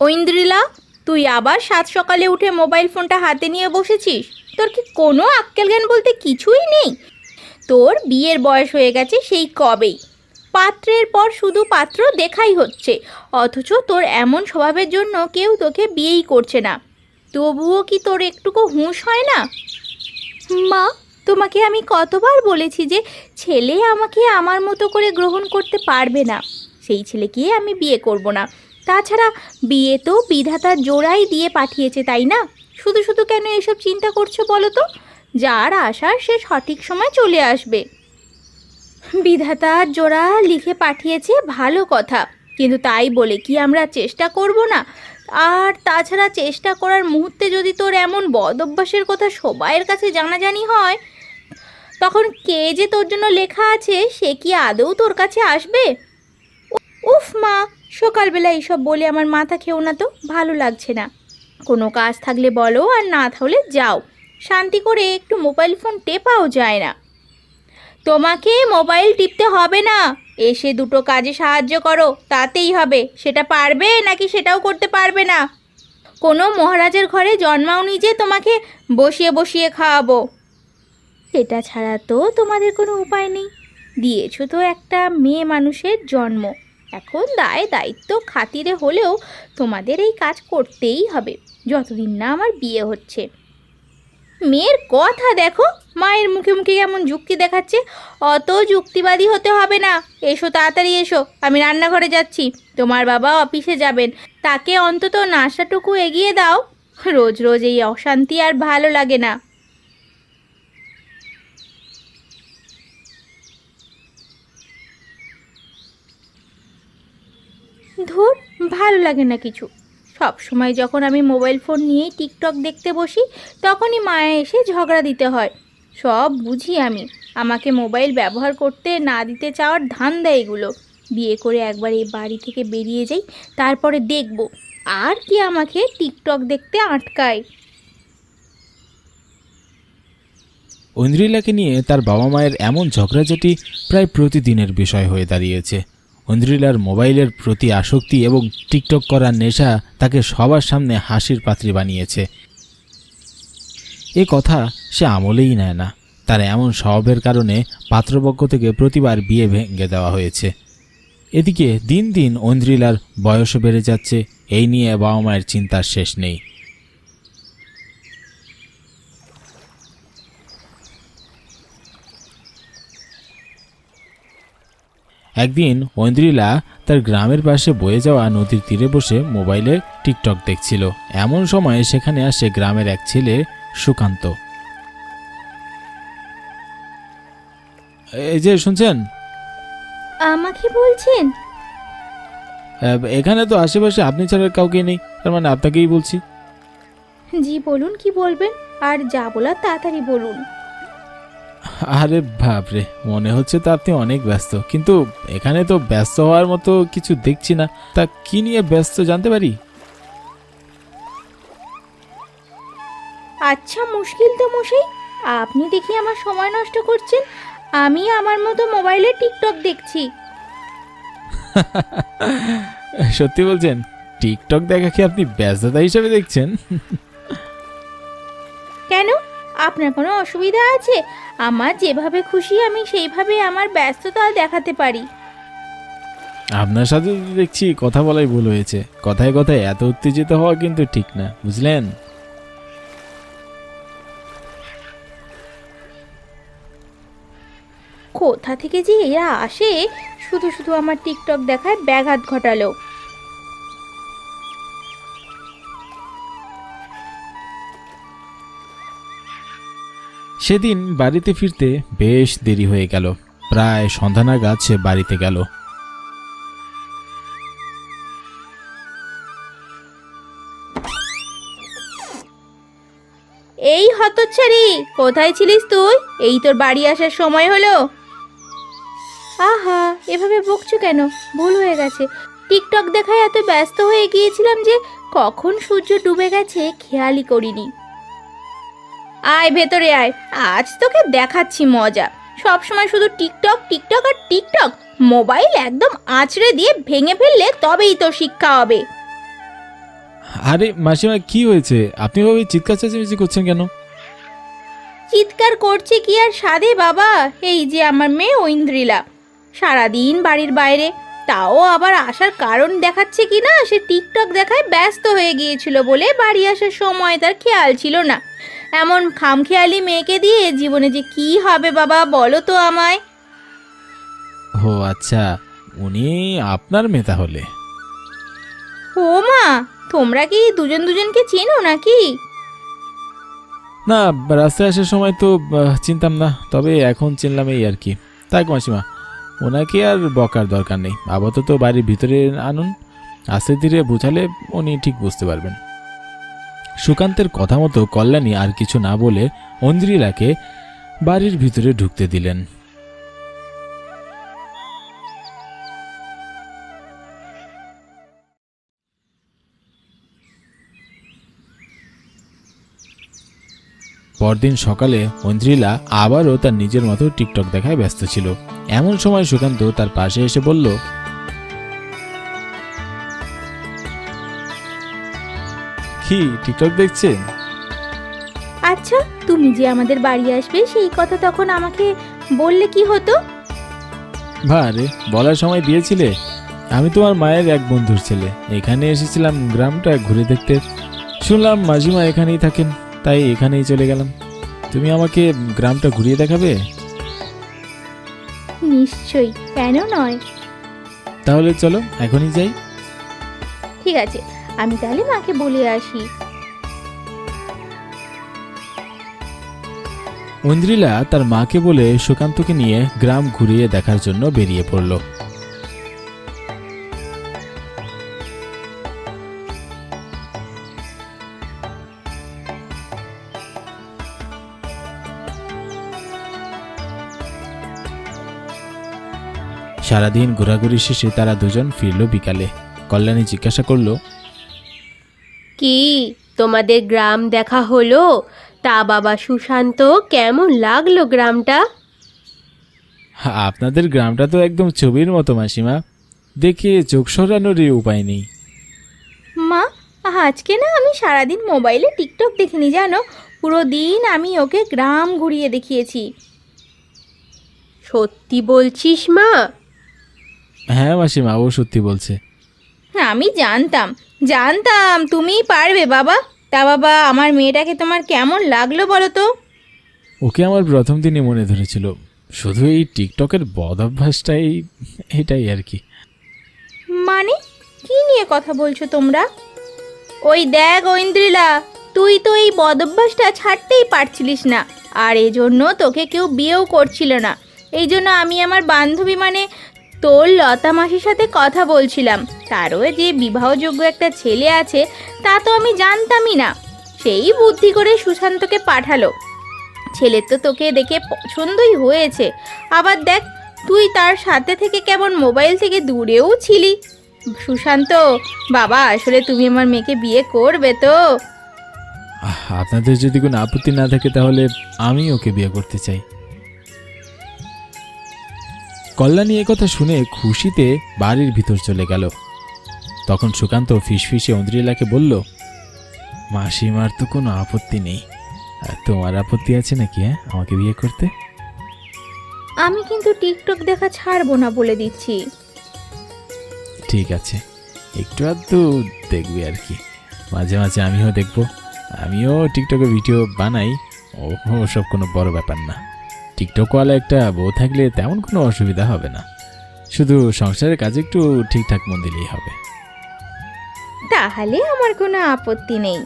ঐন্দ্রিলা, তুই আবার সাত সকালে উঠে মোবাইল ফোনটা হাতে নিয়ে বসেছিস? তোর কি কোনো আক্কেল জ্ঞান বলতে কিছুই নেই? তোর বিয়ের বয়স হয়ে গেছে সেই কবেই। পাত্রের পর শুধু পাত্র দেখাই হচ্ছে, অথচ তোর এমন স্বভাবের জন্য কেউ তোকে বিয়েই করছে না। তবুও কি তোর একটুকু হুঁশ হয় না? মা, তোমাকে আমি কতবার বলেছি যে ছেলে আমাকে আমার মতো করে গ্রহণ করতে পারবে না, সেই ছেলেকে আমি বিয়ে করব না। তাছাড়া বিয়ে তো বিধাতার জোড়াই দিয়ে পাঠিয়েছে, তাই না? শুধু শুধু কেন এসব চিন্তা করছো বলো তো? যার আসার সে সঠিক সময় চলে আসবে। বিধাতার জোড়া লিখে পাঠিয়েছে ভালো কথা, কিন্তু তাই বলে কি আমরা চেষ্টা করব না? আর তাছাড়া চেষ্টা করার মুহূর্তে যদি তোর এমন বদ অভ্যাসের কথা সবাইয়ের কাছে জানাজানি হয়, তখন কে যে তোর জন্য লেখা আছে সে কি আদৌ তোর কাছে আসবে? উফ মা, সকালবেলা এইসব বলে আমার মাথা খেও না তো, ভালো লাগছে না। কোনো কাজ থাকলে বলো, আর না থাকলে যাও। শান্তি করে একটু মোবাইল ফোন টেপাও যায় না। তোমাকে মোবাইল টিপতে হবে না, এসে দুটো কাজে সাহায্য করো, তাতেই হবে। সেটা পারবে নাকি সেটাও করতে পারবে না? কোনো মহারাজের ঘরে জন্মাওনি যে তোমাকে বসিয়ে বসিয়ে খাওয়াবো। এটা ছাড়া তো তোমাদের কোনো উপায় নেই। দিয়েছো তো একটা মেয়ে মানুষের জন্ম, এখন দায় দায়িত্ব খাতিরে হলেও তোমাদের এই কাজ করতেই হবে, যতদিন না আমার বিয়ে হচ্ছে। মেয়ের কথা দেখো, মায়ের মুখে মুখে কেমন যুক্তি দেখাচ্ছে। অত যুক্তিবাদী হতে হবে না। এসো, তাড়াতাড়ি এসো, আমি রান্নাঘরে যাচ্ছি। তোমার বাবা অফিসে যাবেন, তাকে অন্তত নাশাটুকু এগিয়ে দাও। রোজ রোজ এই অশান্তি আর ভালো লাগে না। ধুর, ভালো লাগে না কিছু। সব সময় যখন আমি মোবাইল ফোন নিয়েই টিকটক দেখতে বসি, তখনই মায়ে এসে ঝগড়া দিতে হয়। সব বুঝি আমি, আমাকে মোবাইল ব্যবহার করতে না দিতে চাওয়ার ধান্দা এগুলো। বিয়ে করে একবার এই বাড়ি থেকে বেরিয়ে যাই, তারপরে দেখব আর কি আমাকে টিকটক দেখতে আটকায়। ঐন্দ্রিলাকে নিয়ে তার বাবা মায়ের এমন ঝগড়াঝাটি প্রায় প্রতিদিনের বিষয় হয়ে দাঁড়িয়েছে। ঐন্দ্রিলার মোবাইলের প্রতি আসক্তি এবং টিকটক করার নেশা তাকে সবার সামনে হাসির পাত্রী বানিয়েছে। এ কথা সে আমলেই নেয় না। তার এমন স্বভাবের কারণে পাত্রপক্ষ থেকে প্রতিবার বিয়ে ভেঙে দেওয়া হয়েছে। এদিকে দিন দিন ঐন্দ্রিলার বয়সও বেড়ে যাচ্ছে, এই নিয়ে বাবা মায়ের চিন্তার শেষ নেই। একদিন ঐন্দ্রিলা তার গ্রামের পাশে বয়ে যাওয়া নদীর তীরে বসে মোবাইলে টিকটক দেখছিল। এমন সময় সেখানে আসে গ্রামের এক ছেলে, সুকান্ত। এই যে শুনছেন? আমাকে বলছেন? এখানে তো আশেপাশে আপনি ছাড়া কাউকে নেই, তার মানে আপনাকেই বলছি। জি বলুন, কি বলবেন? আর যা বলার তাড়াতাড়ি বলুন। আরে বাপরে, মনে হচ্ছে তো আপনি অনেক ব্যস্ত, কিন্তু এখানে তো ব্যস্ত হওয়ার মতো কিছু দেখছি না। তা কি নিয়ে ব্যস্ত জানতে পারি? আচ্ছা, মুশকিল তো মশাই, আপনি দেখি আমার সময় নষ্ট করছেন। আমি আমার মতো মোবাইলে টিকটক দেখছি। সত্যি বলছেন? টিকটক দেখা কি আপনি ব্যস্ততা হিসেবে দেখছেন? কেন, আপনার কোনো অসুবিধা আছে? আমার যেভাবে খুশি আমি সেইভাবে আমার ব্যস্ততা দেখাতে পারি। আপনার সাথে দেখছি কথা বলাই ভুল হয়েছে। কথায় কথায় এত উত্তেজিত হওয়া কিন্তু ঠিক না, বুঝলেন? কোথা থেকে যে এরা আসে, শুধু শুধু আমার টিকটক দেখায় ব্যাঘাত ঘটালো। সেদিন বাড়িতে ফিরতে বেশ দেরি হয়ে গেল। প্রায় সন্ধ্যা নাগাদ সে বাড়িতে গেল। এই হতচ্ছাড়ি, কোথায় ছিলিস তুই? এই তোর বাড়ি আসার সময় হলো। আহা, এভাবে বকছো কেন? ভুল হয়ে গেছে। টিকটক দেখায় এত ব্যস্ত হয়ে গিয়েছিলাম যে কখন সূর্য ডুবে গেছে খেয়ালই করিনি। আয় ভেতরে আয়, আজ তোকে দেখাচ্ছি মজা। সব সময় শুধু টিকটক টিকটক আর টিকটক। মোবাইল একদম আঁচড়ে দিয়ে ভেঙে ফেললে তবেই তোর শিক্ষা হবে। আরে মাসিমা, কি হয়েছে? আপনি ভাবে চিৎকার চেঁচামেচি করছেন কেন? চিৎকার করছে কি আর সাধে বাবা, এই যে আমার মেয়ে ঐন্দ্রিলা সারাদিন বাড়ির বাইরে, তাও আবার আসার কারণ দেখাচ্ছে কি না, সে টিকটক দেখায় ব্যস্ত হয়ে গিয়েছিল বলে বাড়ি আসার সময় তার খেয়াল ছিল না। এমন খামখেয়ালি মেয়েকে দিয়ে জীবনে যে কি হবে বাবা, বলো তো আমায়। ও আচ্ছা, উনি আপনার মেয়ে তাহলে? ও মা, তোমরা কি দুজন দুজনকে চেনো নাকি? না, রাস্তায় আসার সময় তো চিনতাম না, তবে এখন চিনলাম এই আর কি। তাই মাসিমা, ওনাকে আর বকার দরকার নেই, আপাতত বাড়ির ভিতরে আনুন, আস্তে ধীরে বোঝালে উনি ঠিক বুঝতে পারবেন। সুকান্তের কথা মতো কল্যাণী আর কিছু না বলে ঐন্দ্রিলাকে বাড়ির ভিতরে ঢুকতে দিলেন। পরদিন সকালে ঐন্দ্রিলা আবারও তার নিজের মতো টিকটক দেখায় ব্যস্ত ছিল। এমন সময় সুকান্ত তার পাশে এসে বলল, কি টিকটক দেখছেন? আচ্ছা, তুমি যে আমাদের বাড়ি আসবে সেই কথা তখন আমাকে বললে কি হতো? ভারে, বলার সময় দিয়েছিলে। আমি তোমার মায়ের এক বন্ধুর ছেলে, এখানে এসেছিলাম গ্রামটা ঘুরে দেখতে। শুনলাম মাঝিমা এখানেই থাকেন, তাই এখানেই চলে গেলাম। তুমি আমাকে গ্রামটা ঘুরিয়ে দেখাবে? নিশ্চয়ই, কেন নয়। তাহলে চলো এখনই যাই। ঠিক আছে, আমি তাহলে মাকে বলে আসি। ঐন্দ্রিলা তার মাকে বলে সুকান্তকে নিয়ে গ্রাম ঘুরিয়ে দেখার জন্য বেরিয়ে পড়ল। সারাদিন ঘোরাঘুরি শেষে তারা দুজন ফিরল বিকালে। কল্যাণী জিজ্ঞাসা করল, কি তোমাদের গ্রাম দেখা হলো? তা বাবা সুশান্ত, কেমন লাগলো গ্রামটা? আপনাদের গ্রামটা তো একদম ছবির মতো মাসিমা, দেখে চোখ সরানোরই উপায় নেই। মা, আজকে না আমি সারাদিন মোবাইলে টিকটক দেখিনি জানো, পুরো দিন আমি ওকে গ্রাম ঘুরিয়ে দেখিয়েছি। সত্যি বলছিস মা? হ্যাঁ মাসিমা, ও সত্যি বলছে। আমি জানতাম জানতাম তুমিই পারবে বাবা। তা বাবা, আমার মেয়েটাকে তোমার কেমন লাগলো বলো তো? ওকে আমার প্রথম দিনই মনে ধরেছিল, শুধু এই টিকটকের বদ অভ্যাসটাই, এটাই আর কি। মানে কি নিয়ে কথা বলছো তোমরা? ওই দেখ ঐন্দ্রিলা, তুই তো এই বদভ্যাসটা ছাড়তেই পারছিলিস না, আর এজন্য তোকে কেউ বিয়েও করছিল না। এই জন্য আমি আমার বান্ধবী মানে তোর লতা মাসির সাথে কথা বলছিলাম, তারও যে বিবাহযোগ্য একটা ছেলে আছে তা তো আমি জানতামই না। সেই বুদ্ধি করে সুশান্তকে পাঠালো। ছেলের তো তোকে দেখে পছন্দই হয়েছে, আবার দেখ তুই তার সাথে থেকে কেমন মোবাইল থেকে দূরেও ছিলি। সুশান্ত বাবা, আসলে তুমি আমার মেয়েকে বিয়ে করবে তো? আপনাদের যদি কোনো আপত্তি না থাকে তাহলে আমি ওকে বিয়ে করতে চাই। কল্যাণী কথা শুনে খুশিতে বাড়ির ভিতর চলে গেল। তখন সুকান্ত ফিসফিসে ঐন্দ্রিলাকে বলল, মাসিমার তো কোনো আপত্তি নেই, তোমার আপত্তি আছে নাকি আমাকে বিয়ে করতে? আমি কিন্তু টিকটক দেখা ছাড়বো না বলে দিচ্ছি। ঠিক আছে, একটু আধটু দেখবি আর কি, মাঝে মাঝে আমিও দেখব। আমিও টিকটকে ভিডিও বানাই, ওসব কোনো বড় ব্যাপার না। টিকটকওয়ালা একটা বউ থাকলে তেমন কোনো অসুবিধা হবে না, শুধু সংসারের কাজে একটু ঠিকঠাক মন দিলেই হবে। তাহলে আমার কোনো আপত্তি নেই।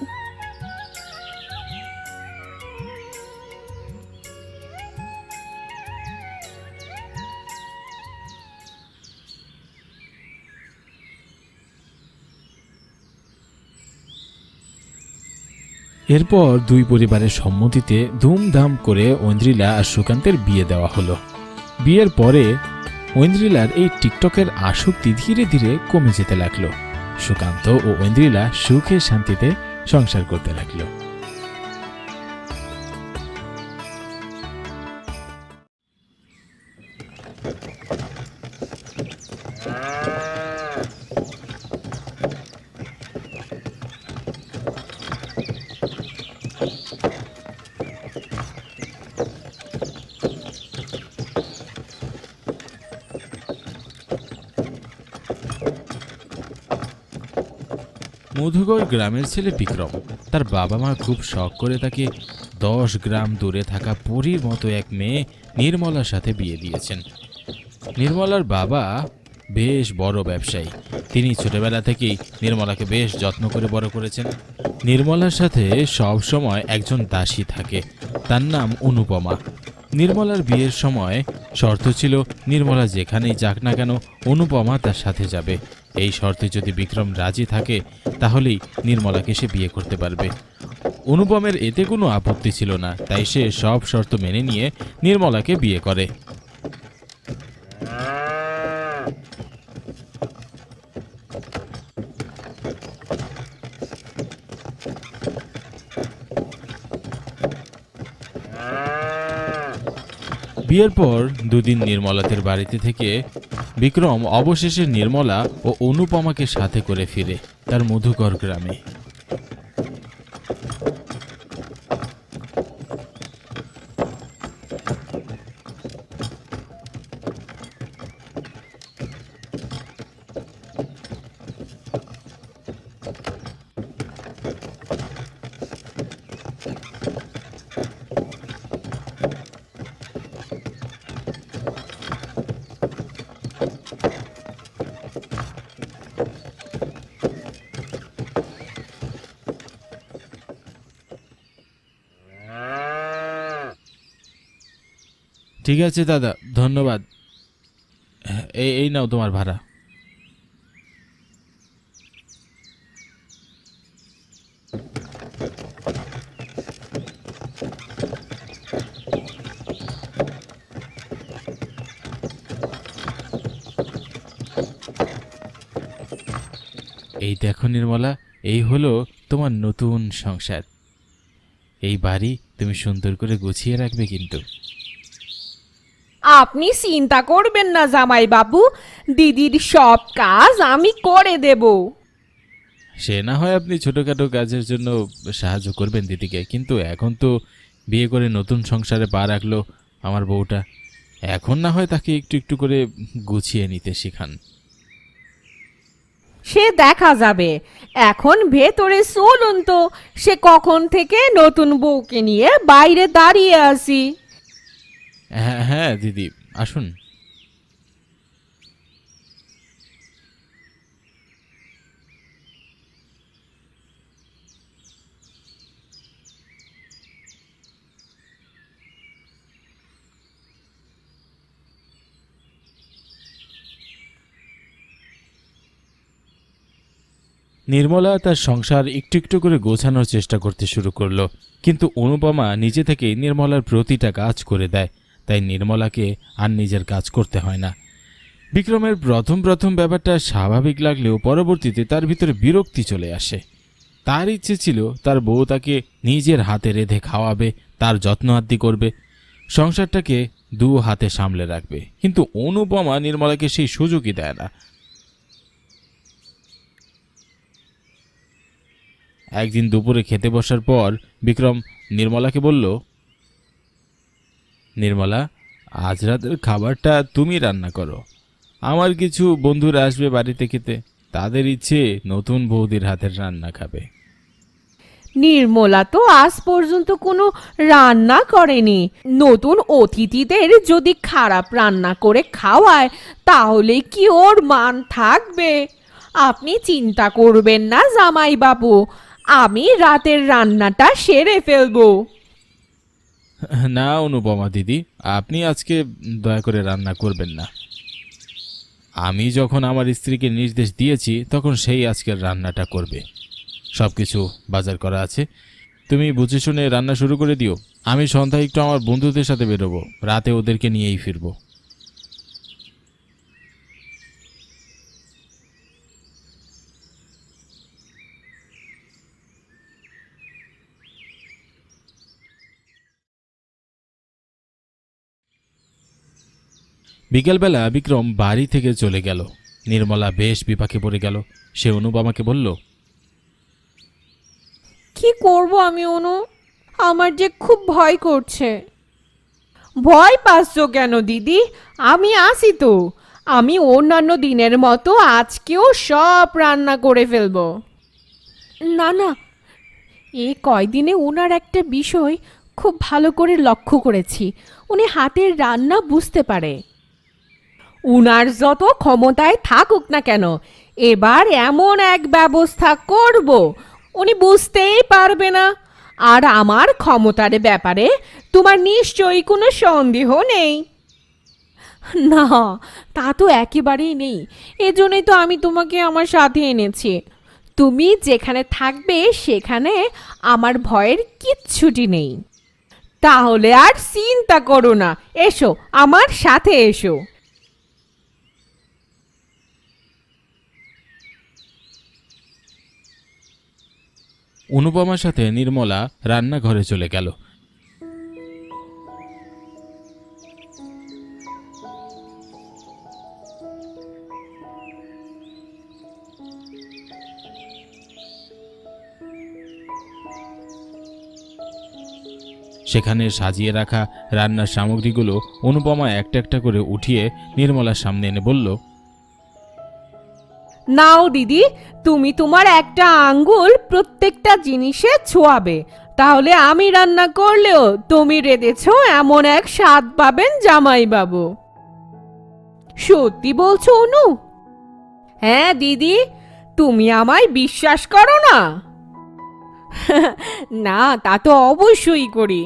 এরপর দুই পরিবারের সম্মতিতে ধুমধাম করে ঐন্দ্রিলা আর সুকান্তের বিয়ে দেওয়া হলো। বিয়ের পরে ঐন্দ্রিলার এই টিকটকের আসক্তি ধীরে ধীরে কমে যেতে লাগলো। সুকান্ত ও ঐন্দ্রিলা সুখে শান্তিতে সংসার করতে লাগলো। মধুগড় গ্রামের ছেলে বিক্রম। তার বাবা মা খুব শখ করে তাকে 10 গ্রাম দূরে থাকা পরীর মতো এক মেয়ে নির্মলার সাথে বিয়ে দিয়েছেন। নির্মলার বাবা বেশ বড় ব্যবসায়ী। তিনি ছোটবেলা থেকেই নির্মলাকে বেশ যত্ন করে বড় করেছেন। নির্মলার সাথে সব সময় একজন দাসী থাকে, তার নাম অনুপমা। নির্মলার বিয়ের সময় শর্ত ছিল নির্মলা যেখানেই যাক না কেন অনুপমা তার সাথে যাবে। এই শর্তে যদি বিক্রম রাজি থাকে তাহলেই নির্মলাকে সে বিয়ে করতে পারবে। অনুপমের এতে কোনো আপত্তি ছিল না, তাই সে সব শর্ত মেনে নিয়ে নির্মলাকে বিয়ে করে। বিয়ের পর দুদিন নির্মলাদের বাড়িতে থেকে বিক্রম অবশেষে নির্মলা ও অনুপমাকে সাথে করে ফিরে তার মধুকর গ্রামে। ঠিক আছে দাদা, ধন্যবাদ। এই নাও তোমার ভাড়া। এই দেখো নির্মলা, এই হলো তোমার নতুন সংসার। এই বাড়ি তুমি সুন্দর করে গুছিয়ে রাখবে কিন্তু। আপনি চিন্তা করবেন না জামাই বাবু, দিদির সব কাজ আমি করে দেব। সে না হয় আপনি ছোটখাটো কাজের জন্য সাহায্য করবেন দিদিকে, কিন্তু এখন তো বিয়ে করে নতুন সংসারে পা রাখলো আমার বউটা, এখন না হয় তাকে একটু একটু করে গুছিয়ে নিতে শেখান। সে দেখা যাবে, এখন ভেতরে চলুন তো, সে কখন থেকে নতুন বউকে নিয়ে বাইরে দাঁড়িয়ে আছি। হ্যাঁ হ্যাঁ দিদি, আসুন। নির্মলা তার সংসার একটু একটু করে গোছানোর চেষ্টা করতে শুরু করলো, কিন্তু অনুপমা নিজে থেকেই নির্মলার প্রতিটা কাজ করে দেয়, তাই নির্মলাকে আর নিজের কাজ করতে হয় না। বিক্রমের প্রথম প্রথম ব্যাপারটা স্বাভাবিক লাগলেও পরবর্তীতে তার ভিতরে বিরক্তি চলে আসে। তার ইচ্ছে ছিল তার বউ তাকে নিজের হাতে রেঁধে খাওয়াবে, তার যত্ন আত্তি করবে, সংসারটাকে দু হাতে সামলে রাখবে, কিন্তু অনুপমা নির্মলাকে সেই সুযোগই দেয় না। একদিন দুপুরে খেতে বসার পর বিক্রম নির্মলাকে বলল, নির্মলা, আজ রাতের খাবারটা তুমি রান্না করো। আমার কিছু বন্ধুরা আসবে বাড়িতে খেতে, তাদের ইচ্ছে নতুন বৌদির হাতের রান্না খাবে। নির্মলা তো আজ পর্যন্ত কোনো রান্না করেনি, নতুন অতিথিদের যদি খারাপ রান্না করে খাওয়ায় তাহলে কি ওর মান থাকবে? আপনি চিন্তা করবেন না জামাই বাবু, আমি রাতের রান্নাটা সেরে ফেলবো। না অনুপমা দিদি, আপনি আজকে দয়া করে রান্না করবেন না। আমি যখন আমার স্ত্রীকে নির্দেশ দিয়েছি তখন সেই আজকের রান্নাটা করবে। সব কিছু বাজার করা আছে, তুমি বুঝে শুনে রান্না শুরু করে দিও। আমি সন্ধ্যায় একটু আমার বন্ধুদের সাথে বেরোবো, রাতে ওদেরকে নিয়েই ফিরবো। বিকেলবেলা বিক্রম বাড়ি থেকে চলে গেল। নির্মলা বেশ বিপাকে পড়ে গেল। সে অনুপমাকে বলল, কি করব আমি অনু, আমার যে খুব ভয় করছে। ভয় পাচ্ছ কেন দিদি, আমি আসি তো। আমি অন্যান্য দিনের মতো আজকেও সব রান্না করে ফেলবো। না না, এ কয়দিনে ওনার একটা বিষয় খুব ভালো করে লক্ষ্য করেছি। উনি হাতের রান্না বুঝতে পারে। উনার যত ক্ষমতায় থাকুক না কেন, এবার এমন এক ব্যবস্থা করব উনি বুঝতেই পারবে না। আর আমার ক্ষমতার ব্যাপারে তোমার নিশ্চয়ই কোনো সন্দেহ নেই। না, তা তো একেবারেই নেই। এজন্যই তো আমি তোমাকে আমার সাথে এনেছি। তুমি যেখানে থাকবে সেখানে আমার ভয়ের কিচ্ছুটি নেই। তাহলে আর চিন্তা করো না, এসো আমার সাথে এসো। অনুপমার সাথে নির্মলা রান্নাঘরে চলে গেল। সেখানে সাজিয়ে রাখা রান্নার সামগ্রীগুলো অনুপমা একটা একটা করে উঠিয়ে নির্মলার সামনে এনে বলল, নাও দিদি, তুমি তোমার একটা আঙ্গুল প্রত্যেকটা জিনিসে ছোঁয়াবে, তাহলে আমি রান্না করলেও তুমি রেঁধেছো এমন এক স্বাদ পাবেন জামাইবাবু। সত্যি বলছো অনু? হ্যাঁ দিদি, তুমি আমায় বিশ্বাস করো না? না, তা তো অবশ্যই করি।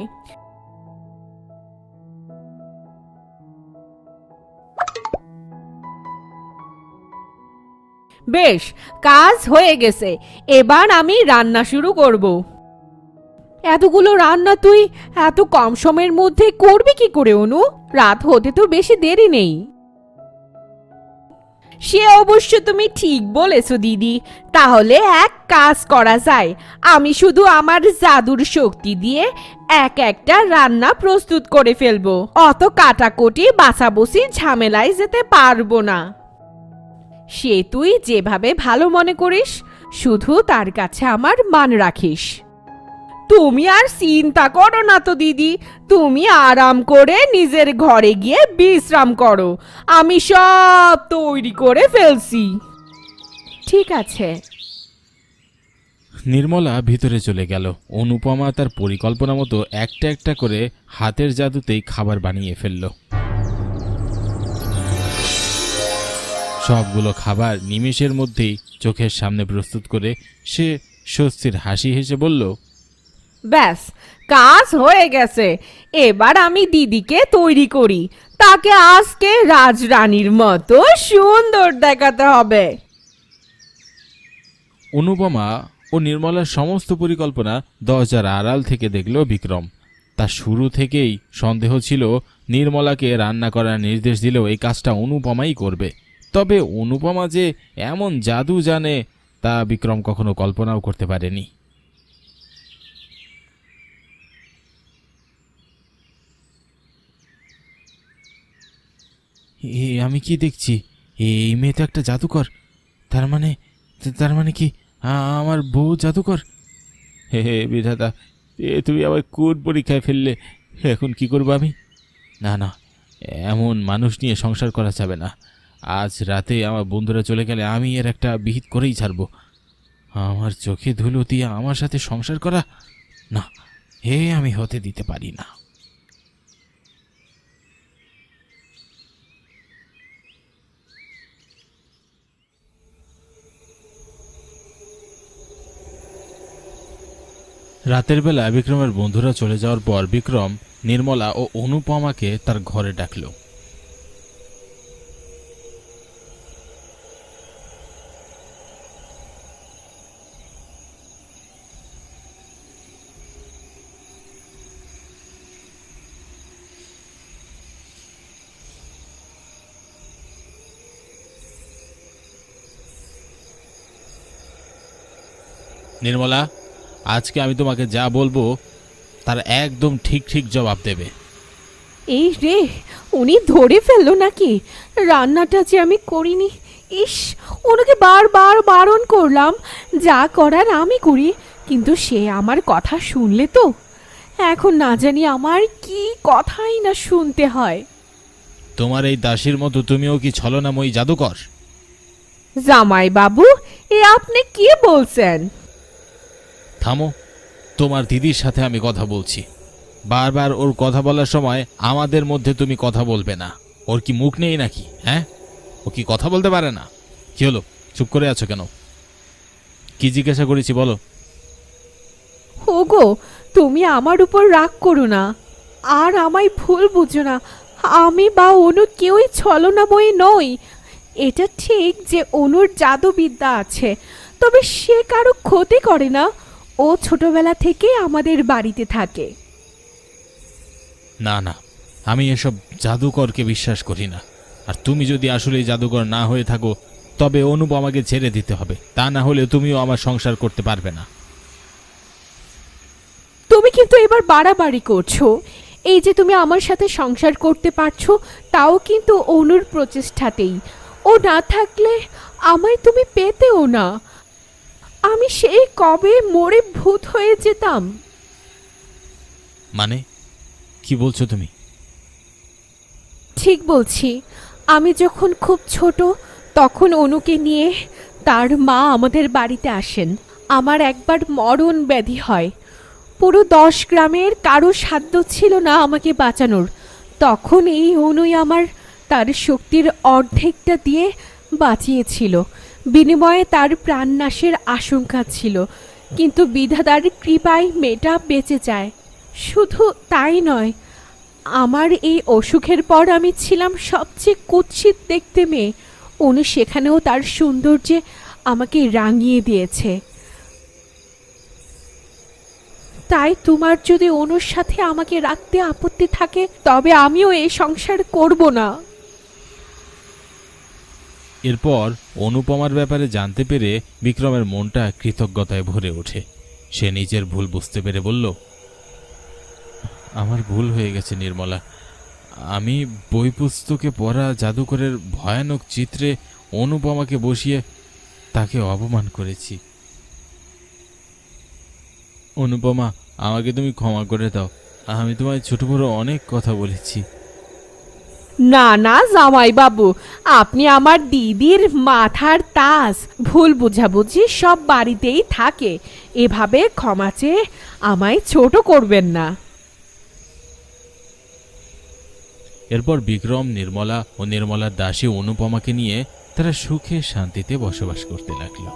বেশ, কাজ হয়ে গেছে, এবার আমি রান্না শুরু করব। এতগুলো রান্না তুই এত কম সময়ের মধ্যে করবি কি করে অনু? রাত হতে তো বেশি দেরি নেই। সে অবশ্য তুমি ঠিক বলেছো দিদি। তাহলে এক কাজ করা যায়, আমি শুধু আমার জাদুর শক্তি দিয়ে এক একটা রান্না প্রস্তুত করে ফেলবো। অত কাটাকুটি বাছাবুছি ঝামেলায় যেতে পারবো না। সে তুই যেভাবে ভালো মনে করিস, শুধু তার কাছে আমার মান রাখিস। তুমি আর চিন্তা করো না তো দিদি, তুমি আরাম করে নিজের ঘরে গিয়ে বিশ্রাম করো। আমি সব তৈরি করে ফেলছি। ঠিক আছে। নির্মলা ভিতরে চলে গেল। অনুপমা তার পরিকল্পনা মতো একটা একটা করে হাতের জাদুতেই খাবার বানিয়ে ফেলল। সবগুলো খাবার নিমেষের মধ্যেই চোখের সামনে প্রস্তুত করে সে স্বস্তির হাসি হেসে বলল, ব্যাস, কাজ হয়ে গেছে। এবার আমি দিদিকে তৈরি করি, তাকে আজকে রাজরানীর মতো সুন্দর দেখাতে হবে। অনুপমা ও নির্মলার সমস্ত পরিকল্পনা দরজার আড়াল থেকে দেখল বিক্রম। তার শুরু থেকেই সন্দেহ ছিল নির্মলাকে রান্না করার নির্দেশ দিলেও এই কাজটা অনুপমাই করবে। তবে অনুপমা যে এমন জাদু জানে তা বিক্রম কখনো কল্পনাও করতে পারেনি। আমি কি দেখছি? এই মেয়ে তো একটা জাদুকর। তার মানে কি আমার বউ জাদুকর? হে হে বিধাতা, তুমি আবার কোন পরীক্ষায় ফেললে? এখন কি করবো আমি? না না, এমন মানুষ নিয়ে সংসার করা যাবে না। আজ রাতে আমার বন্ধুরা চলে গেলে আমি এর একটা বিহিত করেই ছাড়বো। আমার চোখে ধুলো দিয়ে আমার সাথে সংসার করা, না, আমি হতে দিতে পারি না। রাতের বেলা বিক্রমের বন্ধুরা চলে যাওয়ার পর বিক্রম নির্মলা ও অনুপমাকে তার ঘরে ডাকল। নির্মলা, আজকে আমি তোমাকে যা বলবো তার একদম ঠিক ঠিক জবাব দেবে। এই রে, উনি ধরে ফেললো নাকি? রান্নাটা যে আমি করিনি। ইস, ওনাকে বারবার বারণ করলাম যা করার আমি করি, কিন্তু সে আমার কথা শুনলে তো? এখন না জানি আমার কি কথাই না শুনতে হয়। তোমার এই দাসীর মতো তুমিও কি ছলনাময়ী জাদুকর? জামাই বাবু, এ আপনি কি বলছেন? থামো, তোমার দিদির সাথে আমি কথা বলছি। বারবার ওর কথা বলার সময় আমাদের মধ্যে তুমি কথা বলবে না। ওর কি মুখ নেই নাকি? হ্যাঁ, ও কি কথা বলতে পারে না? কি হলো, চুপ করে আছো কেন? কি জিজ্ঞাসা করেছি বলো। ওগো, তুমি আমার উপর রাগ করো না, আর আমায় ভুল বুঝো না। আমি বা অনু কেউই ছলনাময়ী নই। এটা ঠিক যে অনুর জাদুবিদ্যা আছে, তবে সে কারো ক্ষতি করে না। ও ছোটবেলা থেকে আমাদের বাড়িতে থাকে। না না, আমি এসব জাদুকরকে বিশ্বাস করি না। আর তুমি যদি আসলে জাদুকর না হয়ে থাকো, তবে অনুপ আমাকে ছেড়ে দিতে হবে। তা না হলে তুমিও আমার সংসার করতে পারবে না। তুমি কিন্তু এবার বাড়াবাড়ি করছো। এই যে তুমি আমার সাথে সংসার করতে পারছো, তাও কিন্তু অনুর প্রচেষ্টাতেই। ও না থাকলে আমায় তুমি পেতেও না। আমি সেই কবে মরে ভূত হয়ে যেতাম। মানে কি বলছো তুমি? ঠিক বলছি। আমি যখন খুব ছোট, তখন অনুকে নিয়ে তার মা আমাদের বাড়িতে আসেন। আমার একবার মরণ ব্যাধি হয়। পুরো 10 গ্রামের কারো সাধ্য ছিল না আমাকে বাঁচানোর। তখন এই অনুই আমার তার শক্তির অর্ধেকটা দিয়ে বাঁচিয়েছিল। বিনিময়ে তার প্রাণনাশের আশঙ্কা ছিল, কিন্তু বিধাতার কৃপায় মেয়েটা বেঁচে যায়। শুধু তাই নয়, আমার এই অসুখের পর আমি ছিলাম সবচেয়ে কুৎসিত দেখতে মেয়ে। অনু সেখানেও তার সৌন্দর্যে আমাকে রাঙিয়ে দিয়েছে। তাই তোমার যদি অনুর সাথে আমাকে রাখতে আপত্তি থাকে, তবে আমিও এই সংসার করব না। এরপর অনুপমার ব্যাপারে জানতে পেরে বিক্রমের মনটা কৃতজ্ঞতায় ভরে ওঠে। সে নিজের ভুল বুঝতে পেরে বলল, আমার ভুল হয়ে গেছে নির্মলা। আমি বই পুস্তকে পড়া জাদুকরের ভয়ানক চিত্রে অনুপমাকে বসিয়ে তাকে অপমান করেছি। অনুপমা, আমাকে তুমি ক্ষমা করে দাও। আমি তোমায় ছোট বড় অনেক কথা বলেছি। না না জামাই বাবু, আপনি আমার দিদির মাথার তাজ। ভুল বুঝাবুঝি সব বাড়িতেই থাকে। এভাবে ক্ষমা চেয়ে আমায় ছোট করবেন না। এরপর বিক্রম, নির্মলা ও নির্মলার দাসী অনুপমাকে নিয়ে তারা সুখে শান্তিতে বসবাস করতে লাগলো।